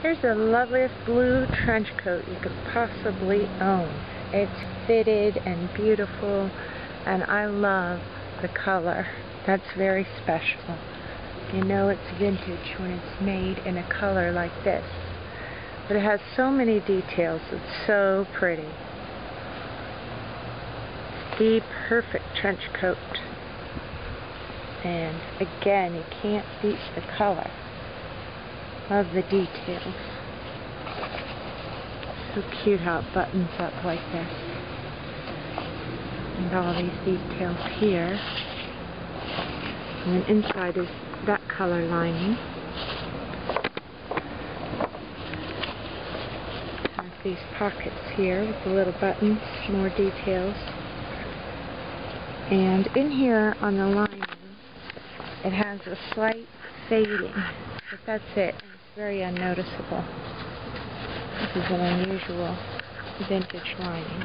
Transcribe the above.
Here's the loveliest blue trench coat you could possibly own. It's fitted and beautiful, and I love the color. That's very special. You know it's vintage when it's made in a color like this. But it has so many details. It's so pretty. The perfect trench coat. And again, you can't beat the color. Love the details. So cute how it buttons up like this. And all these details here. And then inside is that color lining. Has these pockets here with the little buttons, more details. And in here on the lining, it has a slight fading, but that's it. It's very unnoticeable. This is an unusual vintage lining.